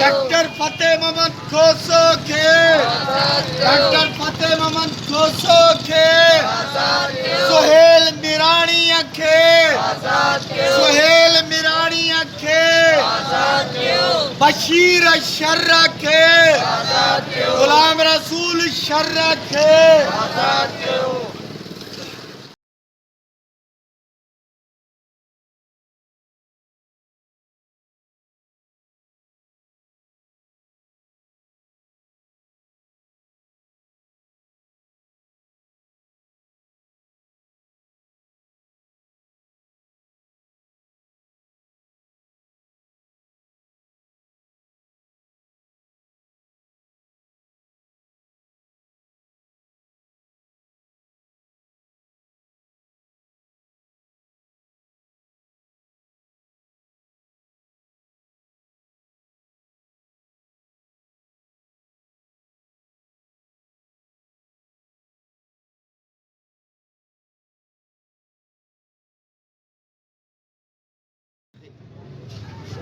Doctor फतेह मोहम्मद खोसो के, doctor फतेह मोहम्मद खोसो के, सुहेल मिरानी के, सुहेल मिरानी के, बशीर शर्रा के, गुलाम रसूल शर्रा के।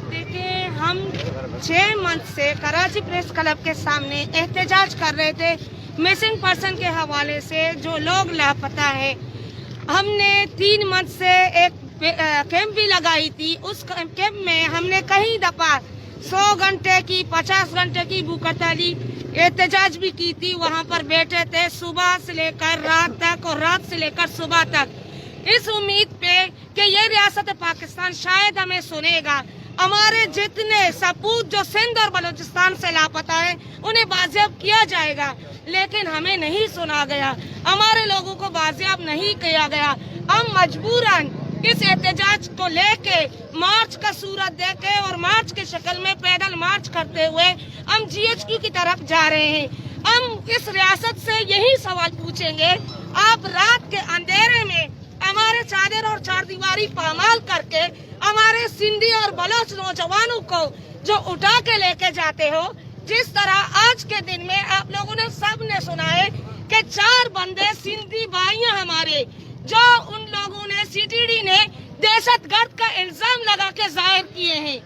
देखिए, हम 6 मंथ से कराची प्रेस क्लब के सामने एहतजाज कर रहे थे मिसिंग पर्सन के हवाले से, जो लोग लापता है। हमने 3 मंथ से एक कैंप भी लगाई थी। उस कैंप में हमने कई दफा 100 घंटे की, 50 घंटे की भूखहड़ताली एहतजाज भी की थी। वहाँ पर बैठे थे सुबह से लेकर रात तक और रात से लेकर सुबह तक, इस उम्मीद पे कि ये रियासत पाकिस्तान शायद हमें सुनेगा। हमारे जितने सपूत जो सिंध और बलूचिस्तान से लापता है उन्हें बाजियाब किया जाएगा, लेकिन हमें नहीं सुना गया, हमारे लोगों को बाजियाब नहीं किया गया। हम मजबूरन इस एहतजाज को लेके मार्च का सूरत देके और मार्च के शक्ल में पैदल मार्च करते हुए हम GHQ की तरफ जा रहे हैं। हम इस रियासत से यही सवाल पूछेंगे, आप रात के अंधेरे में हमारे चादर और चारदीवारी पामाल करके हमारे सिंधी और बलोच नौजवानों को जो उठा के लेके जाते हो, जिस तरह आज के दिन में आप लोगों ने सबने सुना है कि 4 बंदे सिंधी भाइयां हमारे, जो उन लोगों ने CTD ने दहशतगर्द का इल्जाम लगा के जाहिर किए हैं,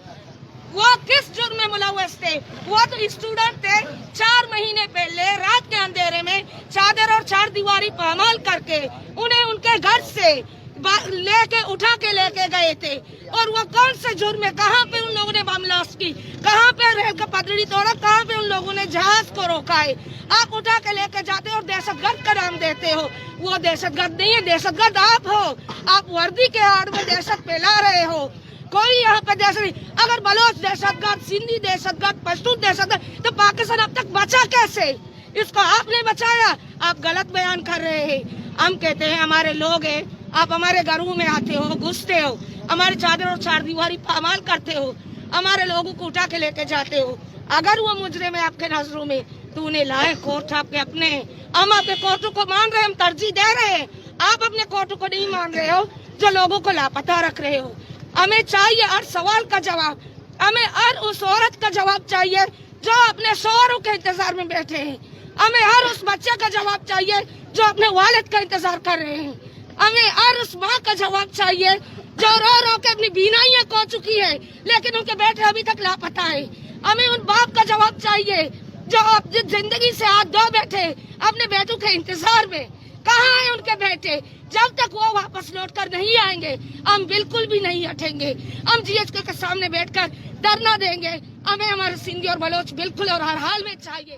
वो किस जुर्म में मुलव्वस थे? वो तो स्टूडेंट थे। 4 महीने पहले रात के अंधेरे में चादर और चारदीवारी पामाल करके उन्हें उनके घर से लेके उठा के लेके गए थे। और वो कौन से जुर्म में, कहाँ पे उन लोगों ने बम ब्लास्ट की, कहाँ पे रेल का पटरी तोड़ा, कहाँ पे उन लोगों ने जहाज को रोका है? आप उठा के लेके जाते हो और दहशतगर्द का नाम देते हो। वो दहशतगर्द नहीं है, दहशतगर्द आप हो। आप वर्दी के आड़ में दहशत फैला रहे हो। कोई यहाँ पे दहशत नहीं। अगर बलोच दहशतगर्द, सिंधी दहशतगर्द, पश्तून दहशतगर्द, तो पाकिस्तान अब तक बचा कैसे? इसको आपने बचाया, आप गलत बयान कर रहे हैं। हम कहते हैं हमारे लोग हैं, आप हमारे घरों में आते हो, घुसते हो, हमारे चादर और चारदीवारी पामाल करते हो, हमारे लोगों को उठा के लेके जाते हो। अगर वो मुजरिम है आपके नजरों में तो उन्हें लाए कोर्ट आपके अपने। हम अपने कोर्टों को मान रहे हैं, हम तरजीह दे रहे हैं। आप अपने कोर्टों को नहीं मान रहे हो, जो लोगों को लापता रख रहे हो। हमें चाहिए हर सवाल का जवाब, हमें हर उस औरत का जवाब चाहिए जो अपने शौहरों के इंतजार में बैठे हैं। हमें हर उस बच्चे का जवाब चाहिए जो अपने वालिद का इंतजार कर रहे हैं। हमें हर उस माँ का जवाब चाहिए जो रो रो के अपनी बीनाइयां खो चुकी है, लेकिन उनके बेटे अभी तक लापता है। हमें उन बाप का जवाब चाहिए जो अपनी जिंदगी से हाथ धो बैठे अपने बेटों के इंतजार में। कहाँ है उनके बेटे? जब तक वो वापस लौट कर नहीं आएंगे हम बिल्कुल भी नहीं हटेंगे। हम GHQ के सामने बैठकर धरना देंगे। हमें हमारे सिंधी और बलोच बिल्कुल और हर हाल में चाहिए।